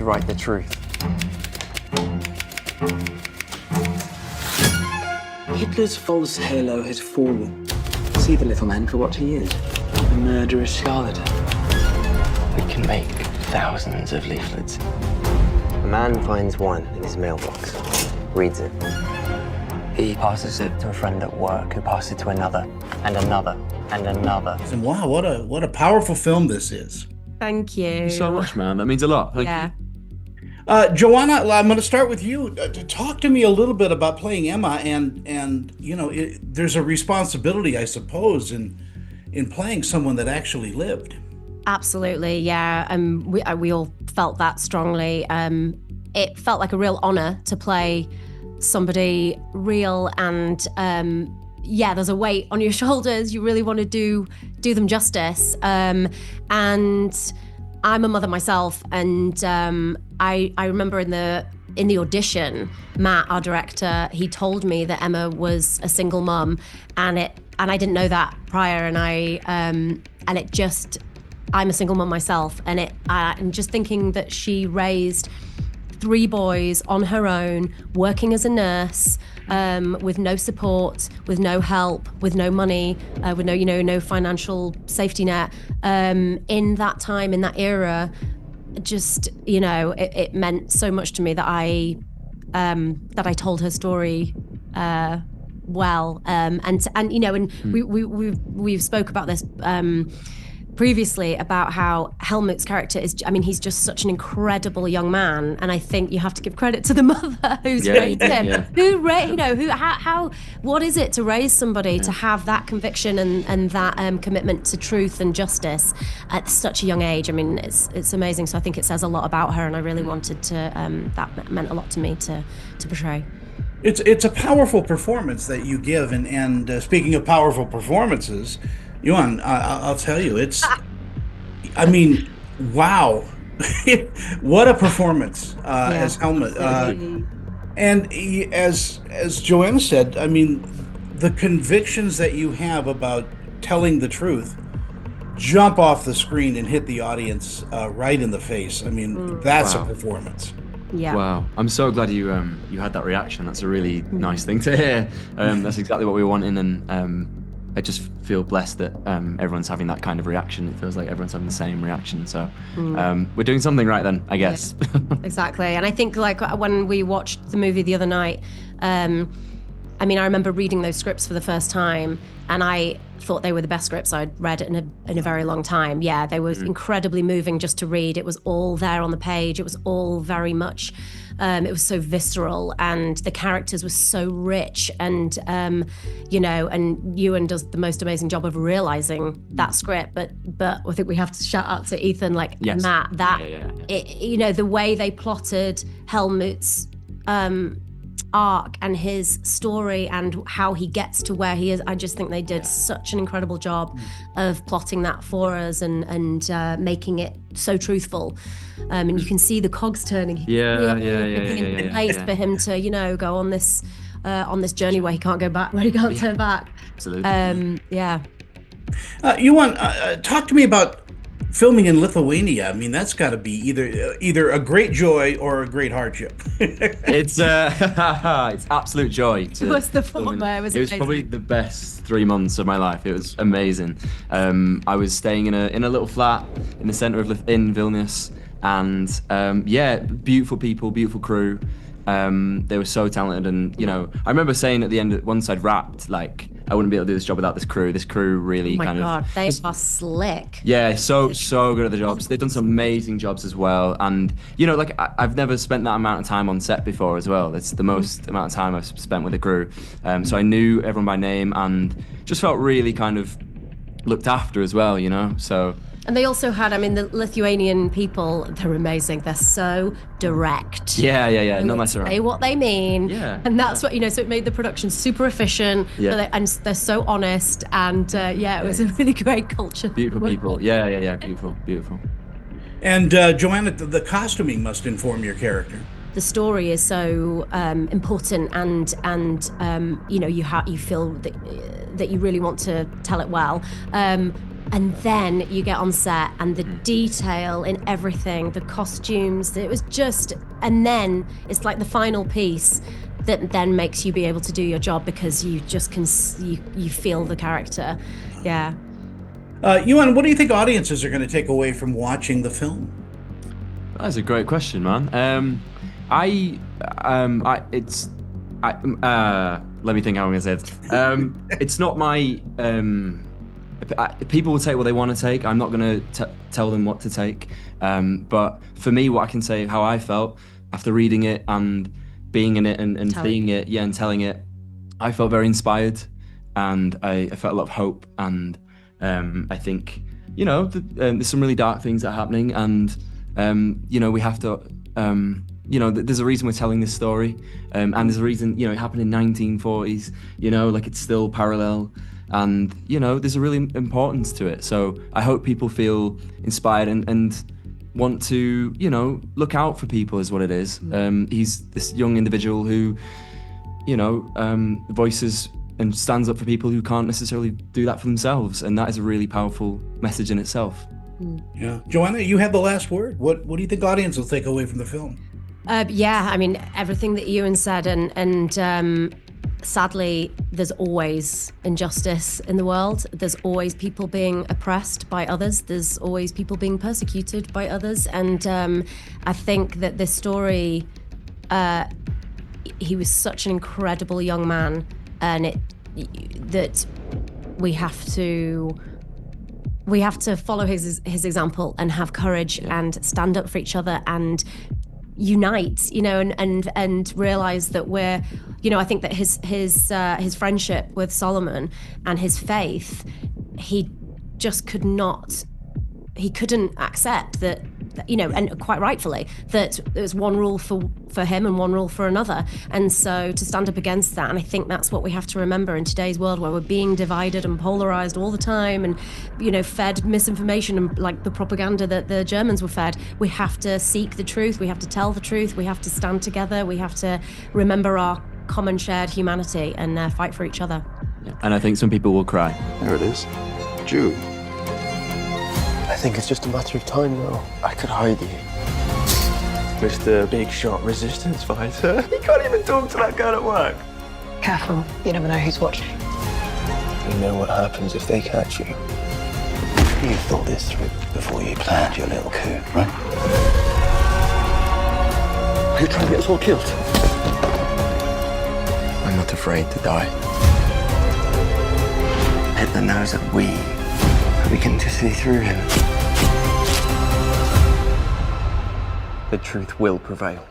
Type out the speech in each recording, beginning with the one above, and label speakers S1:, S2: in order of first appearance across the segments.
S1: write the truth.
S2: Hitler's false halo has fallen. See the little man for what he is, a murderous charlatan.
S1: We can make thousands of leaflets.
S3: A man finds one in his mailbox, reads it.
S1: He passes it to a friend at work, who passes it to another, and another, and another.
S4: And wow, what a powerful film this is.
S5: Thank you.
S6: Thank you so much, man. That means a lot. Thank you.
S4: Joanna, I'm going to start with you. Talk to me a little bit about playing Emma, and you know, there's a responsibility, I suppose, in playing someone that actually lived.
S5: Absolutely, yeah. We all felt that strongly. It felt like a real honor to play somebody real, and there's a weight on your shoulders. You really want to do them justice. And I'm a mother myself, and I remember in the audition, Matt, our director, he told me that Emma was a single mum, and I didn't know that prior, I'm a single mum myself, and I'm just thinking that she raised 3 boys on her own, working as a nurse, with no support, with no help, with no money, with no financial safety net. In that time, in that era, just, it meant so much to me that I told her story well. We've spoke about this previously about how Helmut's character is, he's just such an incredible young man, and I think you have to give credit to the mother who's raised him. What is it to raise somebody to have that conviction and that commitment to truth and justice at such a young age? It's amazing. So I think it says a lot about her, and I really wanted to. That meant a lot to me to portray.
S4: It's a powerful performance that you give, and speaking of powerful performances, Yuan, I'll tell you, wow. What a performance as Helmut. And as Joanna said, the convictions that you have about telling the truth jump off the screen and hit the audience right in the face. That's a performance.
S5: Yeah.
S6: Wow. I'm so glad you had that reaction. That's a really nice thing to hear. That's exactly what we were wanting, and I just feel blessed that everyone's having that kind of reaction. It feels like everyone's having the same reaction. So we're doing something right then, I guess.
S5: Yeah, exactly. And I think when we watched the movie the other night, I remember reading those scripts for the first time, and I thought they were the best scripts I'd read in a very long time. Yeah, they were incredibly moving just to read. It was all there on the page. It was all very much, it was so visceral, and the characters were so rich, and and Ewan does the most amazing job of realizing that script. But I think we have to shout out to Ethan,
S6: yes.
S5: Matt, the way they plotted Helmut's arc and his story and how he gets to where he is. I just think they did such an incredible job of plotting that for us and making it so truthful. And you can see the cogs turning. In place for him to, go on this journey where he can't go back, where he can't turn back.
S6: Absolutely.
S4: Yuan, talk to me about filming in Lithuania. That's got to be either a great joy or a great hardship.
S6: It's absolute joy.
S5: It was the fun there.
S6: It was probably the best 3 months of my life. It was amazing. I was staying in a little flat in the center of in Vilnius, and beautiful people, beautiful crew. They were so talented, and I remember saying at the end, once I'd wrapped, I wouldn't be able to do this job without this crew. This crew really
S5: they are slick.
S6: Yeah, so good at the jobs. They've done some amazing jobs as well, and I've never spent that amount of time on set before as well. It's the most amount of time I've spent with the crew. So I knew everyone by name and just felt really kind of looked after as well. So.
S5: And they also had, the Lithuanian people, they're amazing. They're so direct.
S6: Yeah. Not mess around.
S5: Say what they mean.
S6: Yeah.
S5: And that's what, so it made the production super efficient.
S6: Yeah.
S5: And they're so honest. And it was a really great culture.
S6: Beautiful people. Yeah. Beautiful.
S4: And Joanna, the costuming must inform your character.
S5: The story is so important, and you feel that you really want to tell it well. And then you get on set and the detail in everything, the costumes, it was just, and then it's like the final piece that then makes you be able to do your job because you just can, you feel the character. Yeah.
S4: Ewan, what do you think audiences are going to take away from watching the film?
S6: That's a great question, man. Let me think how I'm gonna say it. It's not my. People will take what they want to take. I'm not gonna tell them what to take. But for me, what I can say, how I felt after reading it and being in it and seeing it, and telling it, I felt very inspired, and I felt a lot of hope. And I think, there's some really dark things that are happening, and we have to. There's a reason we're telling this story, and there's a reason, it happened in 1940s, it's still parallel, and, there's a really importance to it. So I hope people feel inspired and want to, look out for people is what it is. He's this young individual who, voices and stands up for people who can't necessarily do that for themselves, and that is a really powerful message in itself.
S4: Yeah. Joanna, you have the last word. What do you think audience will take away from the film?
S5: Everything that Ewan said, and sadly, there's always injustice in the world. There's always people being oppressed by others. There's always people being persecuted by others. And I think that this story, he was such an incredible young man, and that we have to follow his example and have courage and stand up for each other and unite, and realize that we're, I think that his friendship with Solomon and his faith, he just couldn't accept that, and quite rightfully, that there's one rule for him and one rule for another. And so to stand up against that, and I think that's what we have to remember in today's world where we're being divided and polarized all the time and, fed misinformation and like the propaganda that the Germans were fed. We have to seek the truth. We have to tell the truth. We have to stand together. We have to remember our common shared humanity and fight for each other.
S6: And I think some people will cry.
S7: There it is. Jude.
S3: I think it's just a matter of time now. I could hide you.
S7: Mr. Big Shot Resistance Fighter. You can't even talk to that girl at work.
S8: Careful, you never know who's watching.
S7: You know what happens if they catch you.
S9: You thought this through before you planned your little coup, right?
S7: You're trying to get us all killed.
S3: I'm not afraid to die.
S9: Hitler knows that we begin to see through him.
S3: The truth will prevail.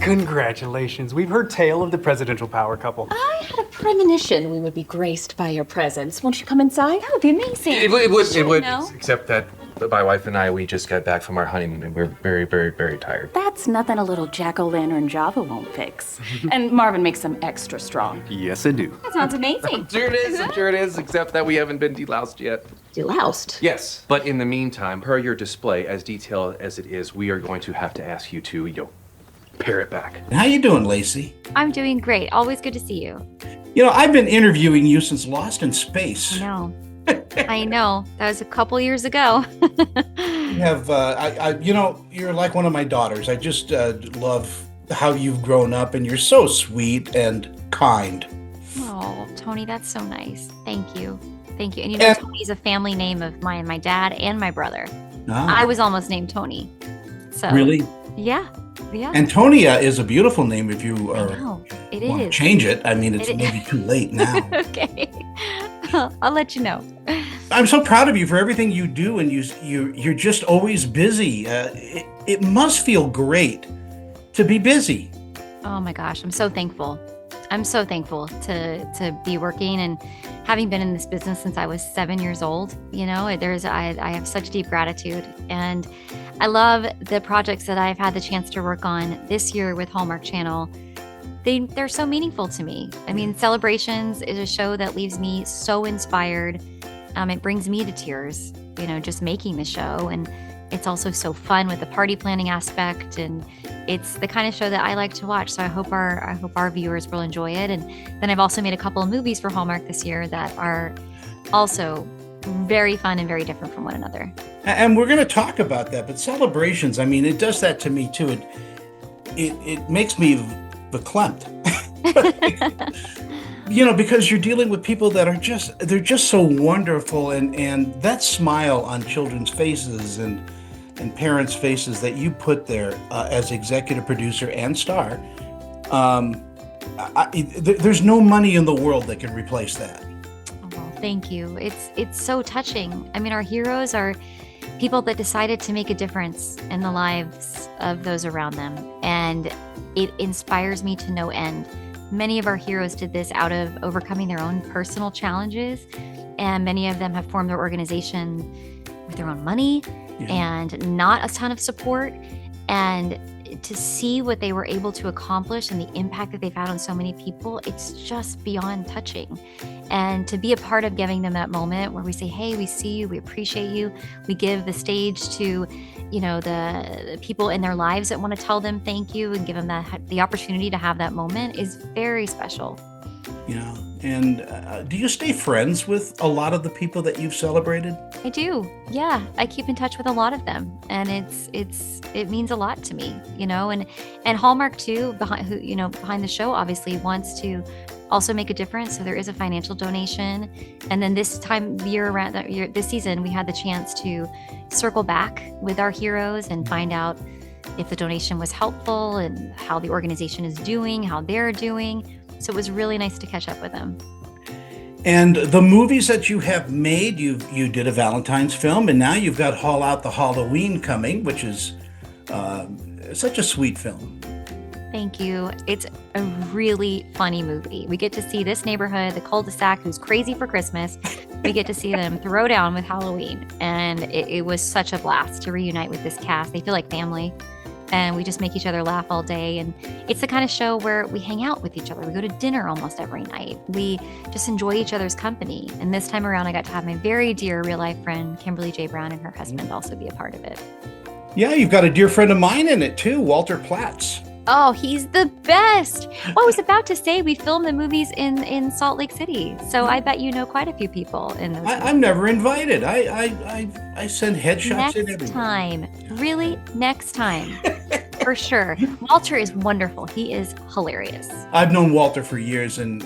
S10: Congratulations. We've heard tale of the presidential power couple.
S8: I had a premonition we would be graced by your presence. Won't you come inside? That would be amazing.
S11: It would,
S8: know.
S11: except that my wife and I, we just got back from our honeymoon and we're very, very, very tired.
S8: That's nothing a little jack-o'-lantern Java won't fix. And Marvin makes them extra strong.
S10: Yes, I do.
S8: That sounds amazing.
S11: Sure it is, except that we haven't been deloused yet.
S8: Deloused?
S11: Yes, but in the meantime, per your display, as detailed as it is, we are going to have to ask you to, pare it back.
S4: How you doing, Lacey?
S12: I'm doing great. Always good to see you.
S4: I've been interviewing you since Lost in Space.
S12: I know. I know. That was a couple years ago.
S4: You have, you're like one of my daughters. I just love how you've grown up, and you're so sweet and kind.
S12: Oh, Tony, that's so nice. Thank you. Thank you. And Tony's a family name of mine, my dad and my brother. I was almost named Tony. So
S4: Really?
S12: Yeah. Yeah.
S4: Antonia is a beautiful name if you want to
S12: is.
S4: change it. I mean, it's maybe too late now.
S12: Okay. I'll let you know.
S4: I'm so proud of you for everything you do, and you're just always busy. It must feel great to be busy.
S12: Oh my gosh, I'm so thankful. I'm so thankful to be working and having been in this business since I was 7 years old, you know, I have such deep gratitude. And I love the projects that I've had the chance to work on this year with Hallmark Channel. They're so meaningful to me. I mean, Celebrations is a show that leaves me so inspired. It brings me to tears, you know, just making the show. And it's also so fun with the party planning aspect, and it's the kind of show that I like to watch. So I hope our viewers will enjoy it. And then I've also made a couple of movies for Hallmark this year that are also very fun and very different from one another.
S4: And we're going to talk about that. But Celebrations, I mean, it does that to me too. It makes me verklempt. You know, because you're dealing with people that are they're just so wonderful, and that smile on children's faces and parents' faces that you put there as executive producer and star, there's no money in the world that can replace that.
S12: Oh, thank you. It's so touching. I mean, our heroes are people that decided to make a difference in the lives of those around them, and it inspires me to no end. Many of our heroes did this out of overcoming their own personal challenges, and many of them have formed their organization with their own money and not a ton of support. And to see what they were able to accomplish and the impact that they've had on so many people, it's just beyond touching. And to be a part of giving them that moment where we say, hey, we see you, we appreciate you, we give the stage to, you know, the people in their lives that want to tell them thank you and give them the opportunity to have that moment is very special.
S4: Yeah. And do you stay friends with a lot of the people that you've celebrated?
S12: I do. Yeah. I keep in touch with a lot of them, and it means a lot to me, you know, and Hallmark too, behind the show, obviously wants to also make a difference. So there is a financial donation. And then this season, we had the chance to circle back with our heroes and find out if the donation was helpful and how the organization is doing, how they're doing. So it was really nice to catch up with them.
S4: And the movies that you have made, you did a Valentine's film, and now you've got Haul Out the Halloween coming, which is such a sweet film.
S12: Thank you. It's a really funny movie. We get to see this neighborhood, the cul-de-sac, who's crazy for Christmas. We get to see them throw down with Halloween. And it was such a blast to reunite with this cast. They feel like family. And we just make each other laugh all day. And it's the kind of show where we hang out with each other. We go to dinner almost every night. We just enjoy each other's company. And this time around, I got to have my very dear real-life friend, Kimberly J. Brown, and her husband also be a part of it.
S4: Yeah, you've got a dear friend of mine in it too, Walter Platts.
S12: Oh, he's the best. Well, I was about to say we filmed the movies in Salt Lake City. So I bet you know quite a few people in those movies.
S4: I'm never invited. I send headshots in everywhere.
S12: Next time. Really? Next time. For sure. Walter is wonderful. He is hilarious.
S4: I've known Walter for years, and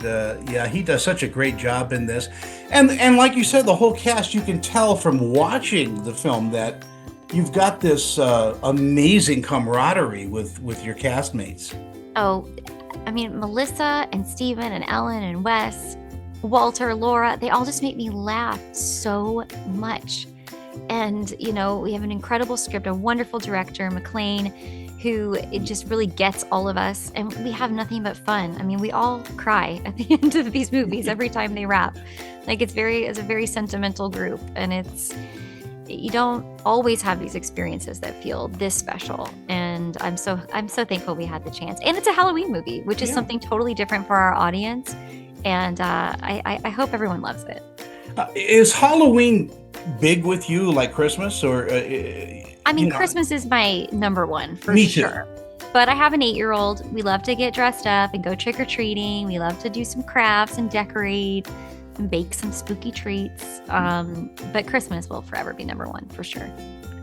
S4: yeah, he does such a great job in this. And like you said, the whole cast, you can tell from watching the film that you've got this amazing camaraderie with your castmates.
S12: Oh, I mean, Melissa and Steven and Ellen and Wes, Walter, Laura, they all just make me laugh so much. And, you know, we have an incredible script, a wonderful director, McLean, who it just really gets all of us. And we have nothing but fun. I mean, we all cry at the end of these movies every time they wrap. Like, it's a very sentimental group. And you don't always have these experiences that feel this special. And I'm so thankful we had the chance. And it's a Halloween movie, which is something totally different for our audience. And I hope everyone loves it.
S4: Is Halloween big with you like Christmas, or
S12: I mean, Christmas is my number one for
S4: Me
S12: sure.
S4: too.
S12: But I have an 8-year-old. We love to get dressed up and go trick-or-treating. We love to do some crafts and decorate and bake some spooky treats. But Christmas will forever be number one for sure.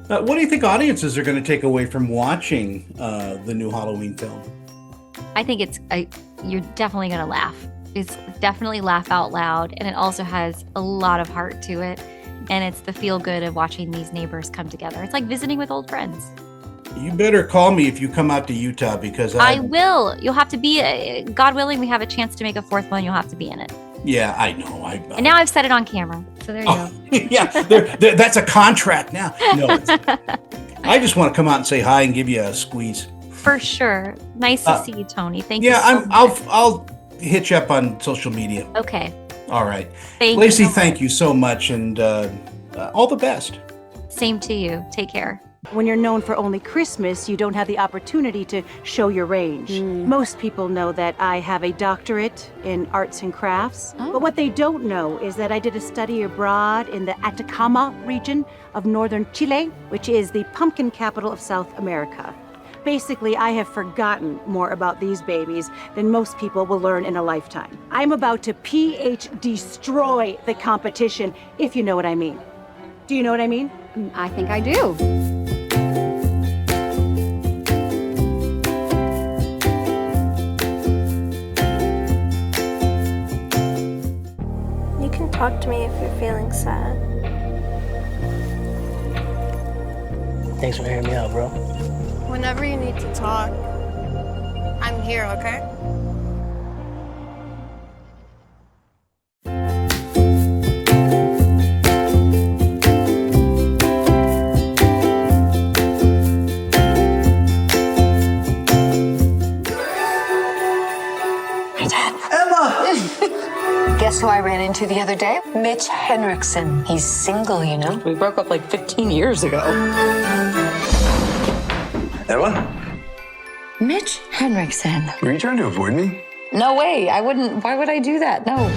S4: What do you think audiences are going to take away from watching the new Halloween film?
S12: I think you're definitely going to laugh. It's definitely laugh out loud, and it also has a lot of heart to it. And it's the feel good of watching these neighbors come together. It's like visiting with old friends.
S4: You better call me if you come out to Utah, because
S12: I will. You'll have to be, God willing, we have a chance to make a fourth one. You'll have to be in it.
S4: Yeah, I know.
S12: And now I've said it on camera. So there you go.
S4: Yeah, that's a contract now. No, I just want to come out and say hi and give you a squeeze.
S12: For sure. Nice to see you, Tony. Thank you.
S4: Yeah, I'll hit you up on social media.
S12: Okay.
S4: All right.
S12: Lacey,
S4: thank you so much, and all the best.
S12: Same to you. Take care.
S13: When you're known for only Christmas, you don't have the opportunity to show your range. Most people know that I have a doctorate in arts and crafts, but what they don't know is that I did a study abroad in the Atacama region of northern Chile, which is the pumpkin capital of South America. Basically, I have forgotten more about these babies than most people will learn in a lifetime. I'm about to destroy the competition, if you know what I mean. Do you know what I mean?
S14: I think I do.
S15: You can talk to me if you're feeling sad.
S2: Thanks for hearing me out, bro.
S15: Whenever you need to talk, I'm here, okay?
S16: Guess who I ran into the other day? Mitch Henriksen. He's single, you know.
S17: We broke up like 15 years ago.
S9: Emma?
S16: Mitch Henriksen.
S9: Were you trying to avoid me?
S17: No way. I wouldn't. Why would I do that? No.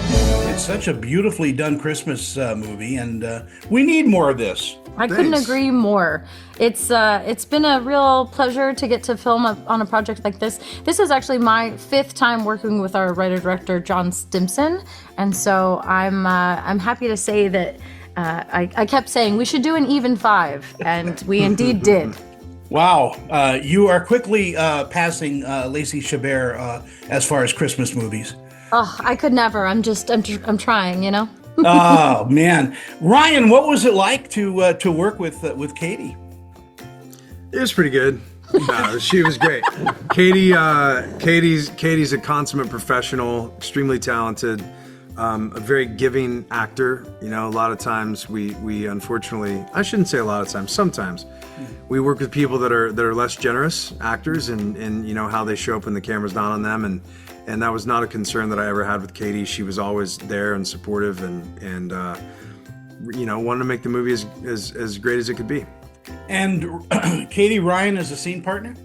S4: It's such a beautifully done Christmas movie, and we need more of this.
S18: I couldn't agree more. It's been a real pleasure to get to film on a project like this. This is actually my 5th time working with our writer-director John Stimson, and so I'm happy to say that I kept saying we should do an even 5, and we indeed did.
S4: Wow, you are quickly passing Lacey Chabert as far as Christmas movies.
S18: Oh, I could never. I'm trying, you know.
S4: Oh man, Ryan, what was it like to work with Katie?
S19: It was pretty good. She was great. Katie's a consummate professional, extremely talented, a very giving actor. You know, a lot of times we unfortunately, I shouldn't say a lot of times, sometimes we work with people that are less generous actors, and you know how they show up when the camera's not on them, and that was not a concern that I ever had with Katie. She was always there and supportive, and you know, wanted to make the movie as great as it could be.
S4: And Katie, Ryan is a scene partner?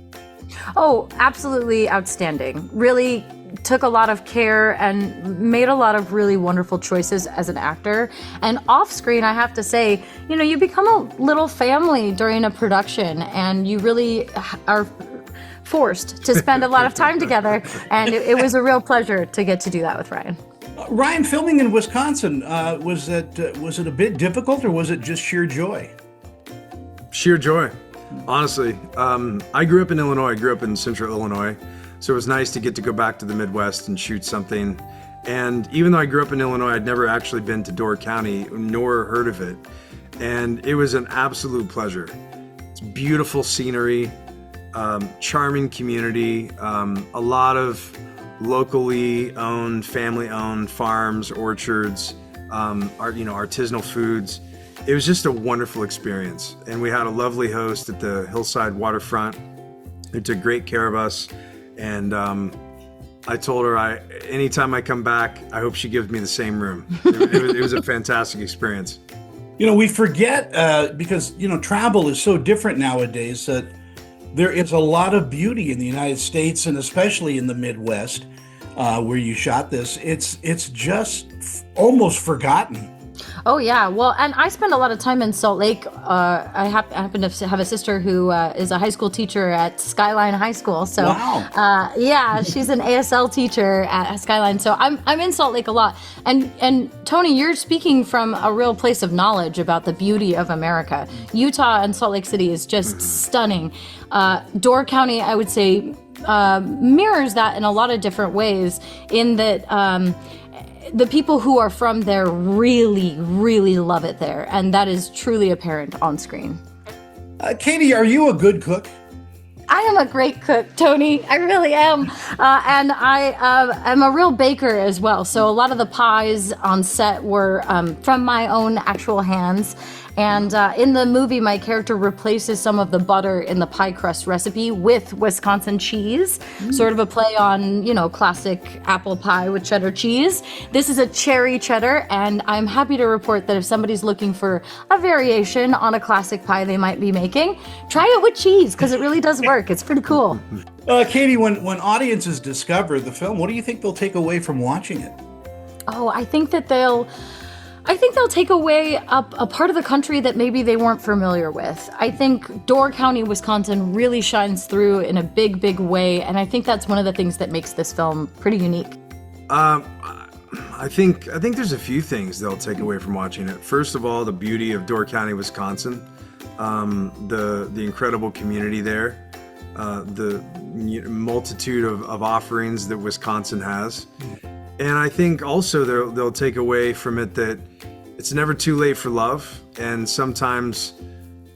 S18: Oh, absolutely outstanding. Really took a lot of care and made a lot of really wonderful choices as an actor. And off screen, I have to say, you know, you become a little family during a production, and you really are forced to spend a lot of time together, and it was a real pleasure to get to do that with Ryan.
S4: Ryan, filming in Wisconsin, was it a bit difficult, or was it just sheer joy?
S19: Sheer joy, honestly. I grew up in Illinois. I grew up in central Illinois, so it was nice to get to go back to the Midwest and shoot something. And even though I grew up in Illinois, I'd never actually been to Door County nor heard of it, and it was an absolute pleasure. It's beautiful scenery. Charming community, a lot of locally owned, family-owned farms, orchards, artisanal foods. It was just a wonderful experience, and we had a lovely host at the hillside waterfront who took great care of us. And I told her, anytime I come back, I hope she gives me the same room. It was a fantastic experience.
S4: You know, we forget because you know travel is so different nowadays that there is a lot of beauty in the United States, and especially in the Midwest, where you shot this. It's just almost forgotten.
S18: Oh yeah, well, and I spend a lot of time in Salt Lake. I happen to have a sister who is a high school teacher at Skyline High School. So, wow. Yeah, she's an ASL teacher at Skyline. So I'm in Salt Lake a lot. And Tony, you're speaking from a real place of knowledge about the beauty of America. Utah and Salt Lake City is just stunning. Door County, I would say, mirrors that in a lot of different ways. In that. The people who are from there really, really love it there, and that is truly apparent on screen.
S4: Katie, are you a good cook?
S18: I am a great cook, Tony. I really am. And I am a real baker as well. So a lot of the pies on set were from my own actual hands. And in the movie, my character replaces some of the butter in the pie crust recipe with Wisconsin cheese, sort of a play on, classic apple pie with cheddar cheese. This is a cherry cheddar, and I'm happy to report that if somebody's looking for a variation on a classic pie they might be making, try it with cheese, because it really does work. It's pretty cool.
S4: Katie, when audiences discover the film, what do you think they'll take away from watching it?
S18: Oh, I think they'll take away a part of the country that maybe they weren't familiar with. I think Door County, Wisconsin really shines through in a big, big way, and I think that's one of the things that makes this film pretty unique.
S19: I think there's a few things they'll take away from watching it. First of all, the beauty of Door County, Wisconsin, the incredible community there, the multitude of offerings that Wisconsin has. And I think also they'll take away from it that it's never too late for love, and sometimes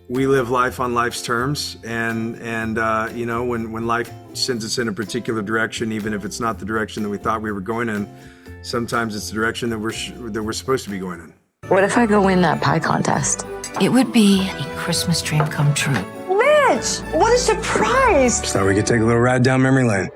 S19: we live life on life's terms, and when life sends us in a particular direction, even if it's not the direction that we thought we were going in, sometimes it's the direction that we're supposed to be going in.
S17: What if I go win that pie contest?
S16: It would be a Christmas dream come true.
S17: Mitch, what a surprise!
S19: Just thought we could take a little ride down memory lane.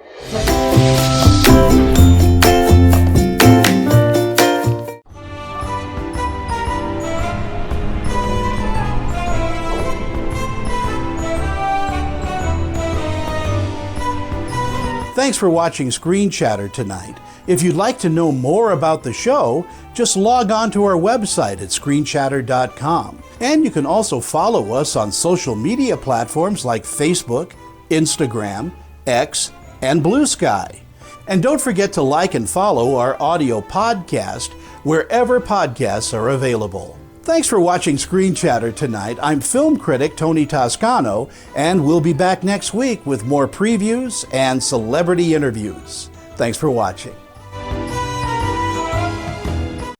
S14: Thanks for watching Screen Chatter tonight. If you'd like to know more about the show, just log on to our website at screenchatter.com. And you can also follow us on social media platforms like Facebook, Instagram, X, and Blue Sky. And don't forget to like and follow our audio podcast wherever podcasts are available. Thanks for watching Screen Chatter tonight. I'm film critic Tony Toscano, and we'll be back next week with more previews and celebrity interviews. Thanks for watching.